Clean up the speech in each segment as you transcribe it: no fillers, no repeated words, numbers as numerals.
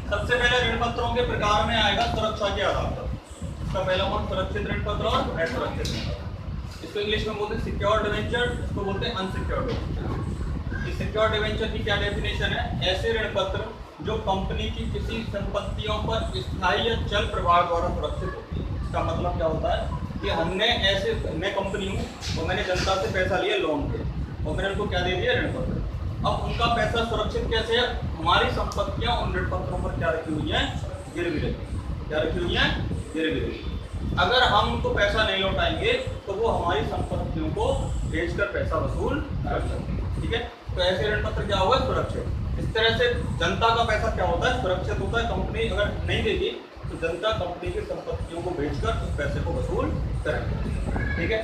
सबसे पहले ऋण पत्रों के प्रकार में आएगा सुरक्षा के आधार पर। इसका पहला कौन? सुरक्षित ऋण पत्र और असुरक्षित ऋण पत्र। इसको इंग्लिश में बोलते हैं सिक्योर्ड डिवेंचर, इसको बोलते हैं अनसिक्योर्ड डिवेंचर। इस सिक्योर्ड डिवेंचर की क्या डेफिनेशन है? ऐसे ऋण पत्र जो कंपनी की किसी संपत्तियों पर स्थायी या चल प्रभाव द्वारा सुरक्षित होती है। इसका मतलब क्या होता है कि मैं कंपनी हूँ और मैंने जनता से पैसा लिया लोन पे और मैंने उनको क्या दे दिया? ऋण पत्र। अब उनका पैसा सुरक्षित कैसे है? हमारी संपत्तियां उन ऋण पत्रों पर क्या रखी हुई हैं? गिरवी रखी। क्या रखी हुई हैं? गिरवी रखी। अगर हम उनको पैसा नहीं लौटाएंगे तो वो हमारी संपत्तियों को बेचकर पैसा वसूल कर सकते हैं। ठीक है, तो ऐसे ऋण पत्र क्या होगा? सुरक्षित। इस तरह से जनता का पैसा क्या होता है? सुरक्षित होता है। कंपनी अगर नहीं देगी तो जनता कंपनी की संपत्तियों को बेचकर उस पैसे को वसूल करेगी। ठीक है,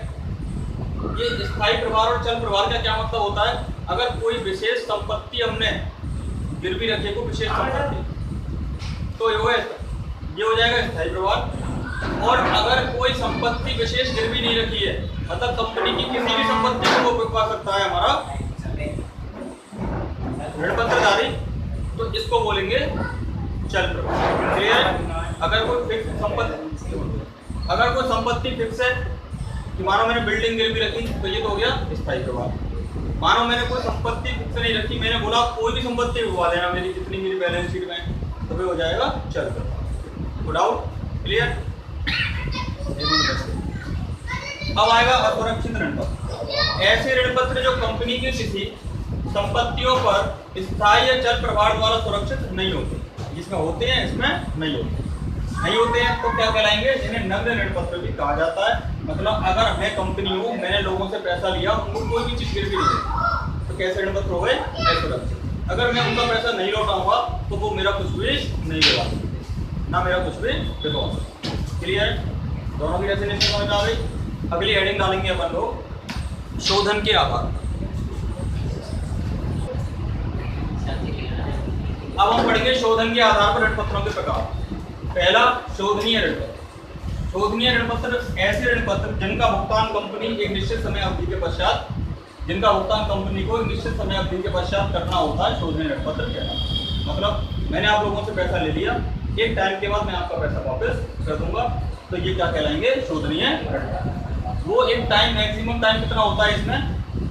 ये स्थायी प्रभार और चल प्रभार का क्या मतलब होता है? अगर कोई विशेष संपत्ति हमने गिरवी रखी को विशेष संपत्ति तो ये हो जाएगा स्थायी प्रभार। और अगर कोई संपत्ति विशेष गिरवी नहीं रखी है, मतलब कंपनी की किसी भी संपत्ति को बिकवा सकता है हमारा ऋण पत्रधारी, तो इसको बोलेंगे चल प्रभार। क्लियर? अगर कोई संपत्ति फिक्स है कि मानो मैंने बिल्डिंग गिरवी रखी तो ये तो हो गया स्थायी प्रभार। मानो मैंने कोई संपत्ति फिक्स नहीं रखी, मैंने बोला कोई भी संपत्ति बिकवा देना मेरी जितनी मेरी बैलेंस शीट में, तो भी हो जाएगा चल प्रभार। Good out? क्लियर? अब आएगा असुरक्षित ऋण पत्र। ऐसे ऋण पत्र जो कंपनी की किसी संपत्तियों पर स्थायी या चल प्रभार द्वारा सुरक्षित नहीं होते। जिसमें होते हैं इसमें नहीं होते हैं तो क्या कहलाएंगे? इन्हें नग्न ऋण पत्र भी कहा जाता है। मतलब अगर मैं कंपनी हूँ, मैंने लोगों से पैसा लिया, उनको कोई भी चीज गिरवी नहीं है तो कैसे ऋण पत्र हो गए? असुरक्षित। अगर मैं उनका पैसा नहीं लौटाऊंगा तो वो मेरा कुछ भी नहीं लगा सकते, ना मेरा कुछ भी बिकवा सकते। क्लियर? दोनों की डेफिनेशन समझ आ गई। अगली हेडिंग डालेंगे अपन लोग शोधन के आधार पर। अब हम पढ़ेंगे शोधन के आधार पर ऋण पत्रों के प्रकार। पहला, शोधनीय ऋण पत्र। शोधनीय ऋण पत्र ऐसे ऋण पत्र जिनका भुगतान कंपनी एक निश्चित समय अवधि के पश्चात कंपनी को एक निश्चित समय अवधि के पश्चात करना होता है, शोधनीय ऋण पत्र कहलाता है। मतलब मैंने आप लोगों से पैसा ले लिया, एक टाइम के बाद मैं आपका पैसा वापस कर दूंगा, तो ये क्या कहलाएंगे? शोधनीय ऋण पत्र। वो एक टाइम, मैक्सिमम टाइम कितना होता है इसमें?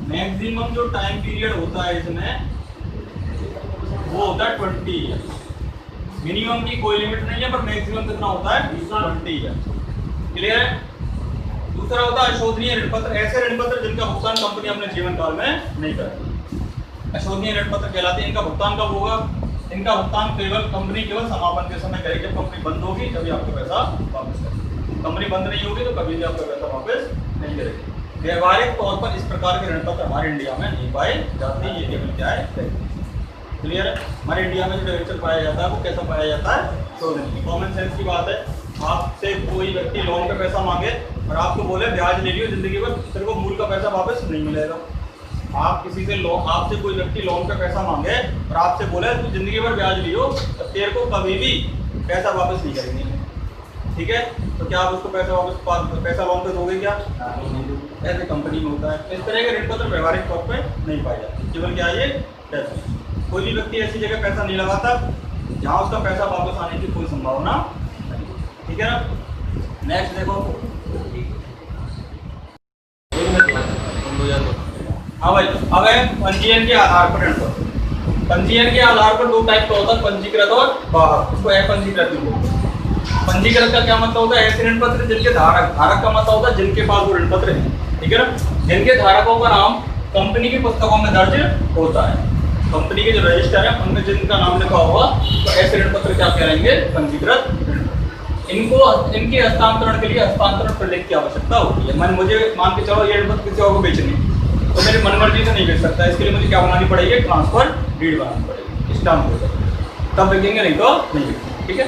मैक्सिमम जो टाइम पीरियड होता है इसमें वो होता है 20 ईयर। मिनिमम की कोई लिमिट नहीं है, पर मैक्सिमम कितना होता है? 20 ईयर। क्लियर है? दूसरा होता है अशोधनीय ऋण पत्र। ऐसे ऋण पत्र जिनका भुगतान कंपनी अपने जीवन काल में नहीं करती, अशोधनीय ऋण पत्र कहलाते हैं। इनका भुगतान कब होगा? इनका भुगतान कंपनी केवल समापन के समय करेगी। जब कंपनी बंद होगी तभी आपका पैसा वापस करेगी। कंपनी बंद नहीं होगी तो कभी भी आपका पैसा वापस नहीं करेगी। व्यवहारिक तौर पर इस प्रकार के ऋण पत्र हमारे इंडिया में नहीं पाए जाते। ये केवल क्या है? क्लियर है? हमारे इंडिया में जो डिवेंचर पाया जाता है वो कैसा पाया जाता है? शोधनीय। कॉमन सेंस की बात है। आपसे कोई व्यक्ति लोन पे पैसा मांगे और आपको बोले ब्याज ले लियो जिंदगी भर, तेरे को मूल का पैसा वापस नहीं मिलेगा। आपसे कोई व्यक्ति लोन पे पैसा मांगे और आपसे बोले तू जिंदगी भर ब्याज लियो, तो तेरे को कभी भी पैसा वापस नहीं करेंगे। ठीक है, तो क्या आप उसको पैसा लोन पे दोगे? क्या ऐसे कंपनी में होता है। इस तरह के ऋण पत्र व्यवहारिक तौर पर नहीं पाए जाते। केवल क्या ये पैसा, कोई भी व्यक्ति ऐसी जगह पैसा नहीं लगाता जहाँ उसका पैसा वापस आने की कोई संभावना नहीं। ठीक है ना? नेक्स्ट देखो। हाँ भाई, अब है पंजीयन के आधार पर ऋण पत्र। पंजीयन के आधार पर दो टाइप का होता है, पंजीकृत और बाहर। इसको अपंजीकृत भी बोलते हैं। पंजीकृत का क्या मतलब होता है? ऐसे ऋण पत्र जिनके धारक का मतलब होता है जिनके पास वो ऋण पत्र है। ठीक है ना? जिनके धारकों का नाम कंपनी की पुस्तकों में दर्ज होता है। कंपनी के जो रजिस्टर है उनमें जिनका नाम लिखा होगा तो ऐसे ऋण पत्र क्या करेंगे? पंजीकृत ऋण पत्र। इनके हस्तांतरण के लिए हस्तांतरण प्रलेख की आवश्यकता होती है। मुझे मान के चलो ये ऋण पत्र किसी और को बेचनी तो मेरी मनमर्जी से नहीं बेच सकता। इसके लिए मुझे क्या बनानी पड़ेगी? ट्रांसफर डीड बनानी पड़ेगी, स्टाम्प हो जाएगी, तब बेचेंगे, नहीं तो नहीं बेचेंगे। ठीक है?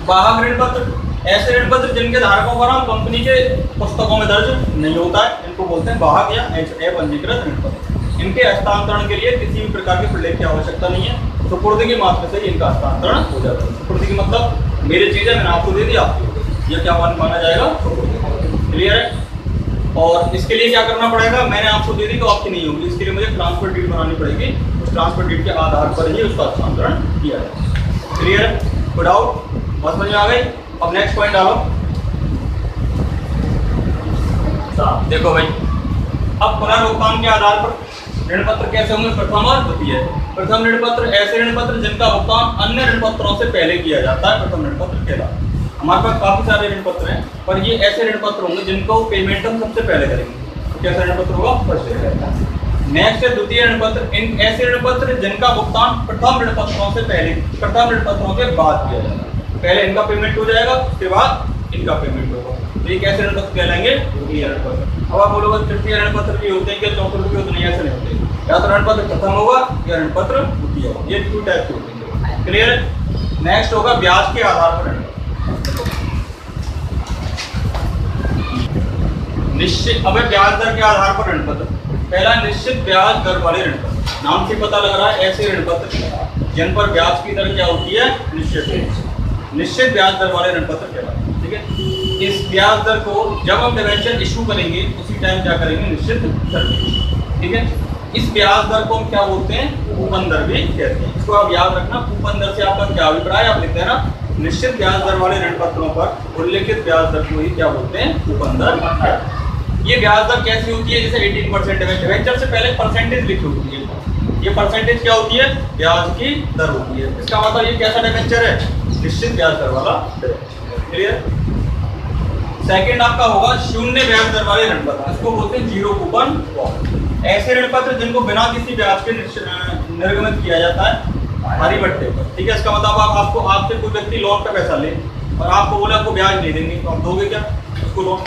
बाहर ऋण पत्र ऐसे ऋण पत्र जिनके धारकों का नाम कंपनी के पुस्तकों में दर्ज नहीं होता है, इनको बोलते हैं बाहर या अपंजीकृत ऋण पत्र। इनके हस्तांतरण के लिए किसी भी प्रकार के प्रलेख की आवश्यकता नहीं है। सुपुर्दगी मात्र से इनका हस्तांतरण हो जाता है। सुपुर्दगी मतलब मेरी चीजें मैंने आपको दे दी, आपको ये क्या माना जाएगा? क्लियर है? और इसके लिए क्या करना पड़ेगा? मैंने आपको दे दी तो आपकी नहीं होगी, इसके लिए मुझे ट्रांसफर डीड बनानी पड़ेगी। उस ट्रांसफर डीड के आधार पर ही उसका हस्तांतरण किया जाएगा। क्लियर है? कोई डाउट? बस समझ में आ गई? अब नेक्स्ट पॉइंट डालो। देखो भाई, अब पुनर्भुगतान के आधार पर ऋण पत्र कैसे होंगे? प्रथम और द्वितीय। प्रथम ऋण पत्र ऐसे ऋण पत्र जिनका भुगतान अन्य ऋण पत्रों से पहले किया जाता है, प्रथम ऋण पत्र कहलाता है। हमारे पास काफी सारे ऋण पत्र हैं, पर ये ऐसे ऋण पत्र होंगे जिनको पेमेंट हम सबसे पहले करेंगे। कैसा ऋण पत्र होगा? फर्स्ट। नेक्स्ट है द्वितीय ऋण पत्र। इन ऐसे ऋण पत्र जिनका भुगतान प्रथम ऋण पत्रों से पहले, प्रथम ऋण पत्रों के बाद किया जाता है। पहले इनका पेमेंट हो जाएगा, उसके बाद इनका पेमेंट होगा। तो ये कैसे ऋण पत्र कहलाएंगे? द्वितीय ऋण पत्र। अब आप बोलोगे तृतीय ऋण पत्र भी होते हैं क्या? चौथे होते नहीं, ऐसे नहीं होते। या तो ऋण पत्र प्रथम होगा या ऋण पत्र द्वितीय होगा। ये 2 टाइप के होते हैं। क्लियर? नेक्स्ट होगा ब्याज के आधार पर ऋण। निश्चित, अब ब्याज दर के आधार पर ऋण पत्र। पहला, निश्चित ब्याज दर वाले ऋण पत्र। नाम से पता लग रहा है ऐसे ऋण पत्र जिन पर ब्याज की दर क्या होती है? निश्चित। निश्चित ब्याज दर वाले ऋण पत्र कहलाते हैं। ठीक है, इस ब्याज दर को जब हम डिबेंचर इशू करेंगे उसी टाइम क्या करेंगे? निश्चित दर। ठीक है, इस ब्याज दर को हम क्या बोलते हैं? कूपन दर भी कहते हैं। इसको आप याद रखना। कूपन दर से आपका क्या अभिप्राय? आप लिखते हैं ना, निश्चित ब्याज दर वाले ऋण पत्रों पर उल्लेखित ब्याज दर को ही क्या बोलते हैं? कूपन दर। ये ब्याज दर कैसी होती है? जैसे 18% डिबेंचर से पहले परसेंटेज लिखी होती है। ये परसेंटेज क्या होती है? ब्याज की दर होती है। इसका मतलब ये कैसा डिबेंचर है? निश्चित ब्याज दर वाला। क्लियर? सेकंड आपका होगा शून्य ब्याज दर वाले ऋण पत्र। इसको बोलते हैं जीरो कूपन बॉन्ड। ऐसे ऋण पत्र जिनको बिना किसी ब्याज के निर्गमित किया जाता है भारी भट्टे पर। ठीक है, इसका मतलब आपको, आपसे कोई व्यक्ति लोन पे पैसा ले और आपको बोले आपको ब्याज नहीं देंगे, तो आप दोगे क्या उसको लोन?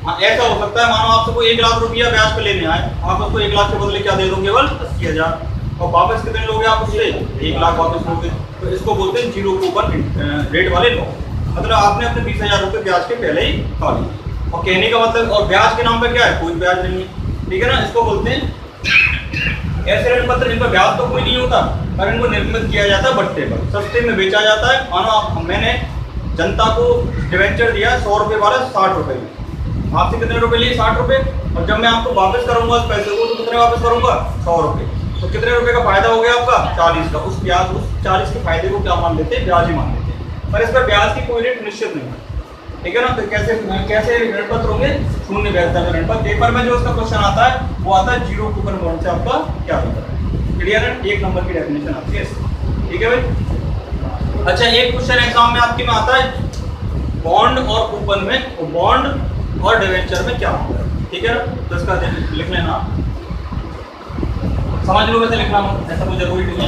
हाँ, ऐसा हो सकता है, मानो आपसे कोई 1 लाख रुपया ब्याज पे लेने आए, आप उसको 1 लाख के बदले क्या दे दो? केवल 80,000। और वापस कितने लोगे आप उससे? 1 लाख वापस लोगे। तो इसको बोलते हैं जीरो कूपन रेट वाले लोन। मतलब आपने अपने 20,000 रुपये ब्याज के पहले ही खा लिए। और कहने का मतलब, और ब्याज के नाम पर क्या है? कोई ब्याज नहीं है। ठीक है ना? इसको बोलते हैं ऐसे ऋण पत्र जिन पर ब्याज तो कोई नहीं होता, पर इनको निर्मित किया जाता है भट्टे पर, सस्ते में बेचा जाता है। मानो मैंने जनता को डिवेंचर दिया 100 रुपये वाला 60 रुपये में, आपसे कितने रुपए लिए? 60 रुपये। और जब मैं आपको वापस करूंगा उस पैसे को, तो कितने वापस करूंगा? 100 रुपये। तो कितने रुपए का फायदा हो गया आपका? 40 का। उस 40 के फायदे को क्या मान लेते हैं? ब्याज ही मान लेते हैं। पर इस पर ब्याज की कोई रेट निश्चित नहीं है। ठीक है ना? तो कैसे ऋण पत्र होंगे? शून्य ब्याज दर ऋण पत्र। पेपर में जो उसका क्वेश्चन आता है वो आता है जीरो कूपन बॉन्ड से आपका क्या होता है? क्लियर है? 1 नंबर की डेफिनेशन आती है। ठीक है भाई? अच्छा, एक क्वेश्चन एग्जाम में आपके में आता है बॉन्ड और कूपन में, बॉन्ड और डिवेंचर में क्या होता है? ठीक है ना? तो इसका लिख लेना, समझ लो। वैसे लिखना ऐसा कोई जरूरी नहीं है,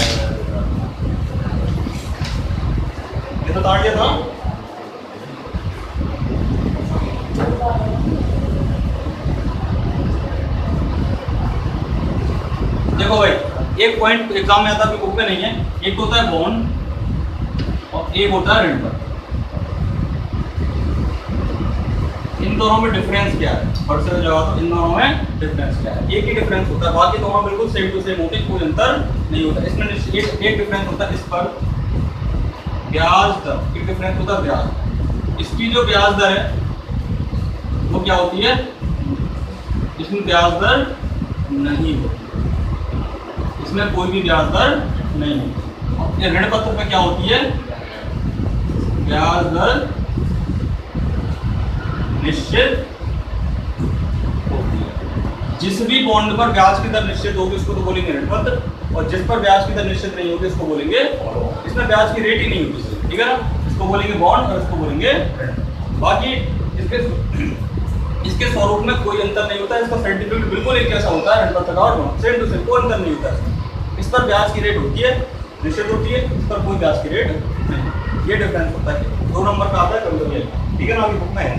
ये तो ताड़ दिया था। देखो भाई, एक पॉइंट एग्जाम में आता है, बुक में नहीं है। एक होता है बॉन्ड और एक होता है ऋण पत्र। इन दोनों में डिफरेंस क्या है? परसेंट लगा तो इन दोनों में डिफरेंस क्या है? एक ही डिफरेंस होता है, बाकी दोनों बिल्कुल सेम टू सेम होते हैं, कोई अंतर नहीं होता। इसमें एक डिफरेंस होता है, इस पर ब्याज दर, एक डिफरेंस होता है ब्याज। इसकी जो ब्याज दर है वो क्या होती है? इसमें ब्याज दर नहीं होती, इसमें कोई भी ब्याज दर नहीं होती। ऋण पत्र में क्या होती है? ब्याज दर निश्चित होती है। जिस भी बॉन्ड पर ब्याज की दर निश्चित होगी उसको तो बोलेंगे ऋण पत्र, और जिस पर ब्याज की दर निश्चित नहीं होगी उसको बोलेंगे, इसमें ब्याज की रेट ही नहीं होती। ठीक है ना? इसको बोलेंगे बॉन्ड और इसको बोलेंगे ऋण। बाकी इसके स्वरूप में कोई अंतर नहीं होता है। इसका सर्टिफिकेट बिल्कुल एक जैसा होता है ऋण पत्र का और बॉन्ड, सेम टू सेम, कोई अंतर नहीं होता है। इस पर ब्याज की रेट होती है, निश्चित होती है, इस पर कोई ब्याज की रेट नहीं। ये डिफरेंस होता है। 2 नंबर का आता है कभी। ठीक है ना? अभी बुक में है।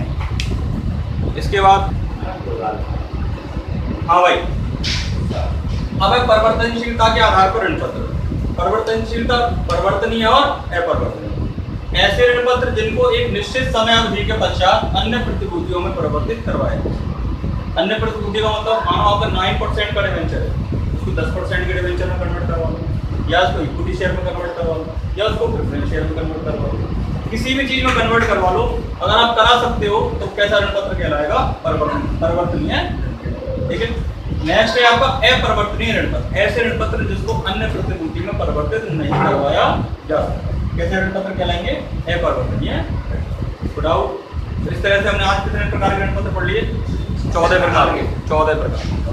इसके बाद हाँ भाई, अब है परिवर्तनशीलता के आधार पर ऋण पत्र। परिवर्तनशीलता परिवर्तनीय और अपरिवर्तनीय। ऐसे ऋण पत्र जिनको एक निश्चित समय अवधि के पश्चात अन्य प्रतिभूतियों में परिवर्तित करवाए। अन्य प्रतिभूति का मतलब, मानो आपका 9% का डिवेंचर है, उसको 10% के डिवेंचर में कन्वर्ट करवा लो, या उसको इक्विटी शेयर में कन्वर्ट करवा लो, या उसको प्रेफरेंस शेयर में कन्वर्ट करवा लो। किसी भी चीज में कन्वर्ट करवा लो, अगर आप करा सकते हो तो कैसा ऋण पत्र कहलाएगा? परिवर्तनीय। ठीक है? नेक्स्ट है आपका अपरिवर्तनीय ऋण पत्र। ऐसे ऋण पत्र जिसको अन्य प्रतिभूति में परिवर्तित नहीं करवाया जा सकता। कैसे ऋण पत्र कहलाएंगे? अपरिवर्तनीय। डाउट? इस तरह से हमने आज कितने प्रकार के ऋण पत्र पढ़ लिए? 14 प्रकार के। 14 प्रकार।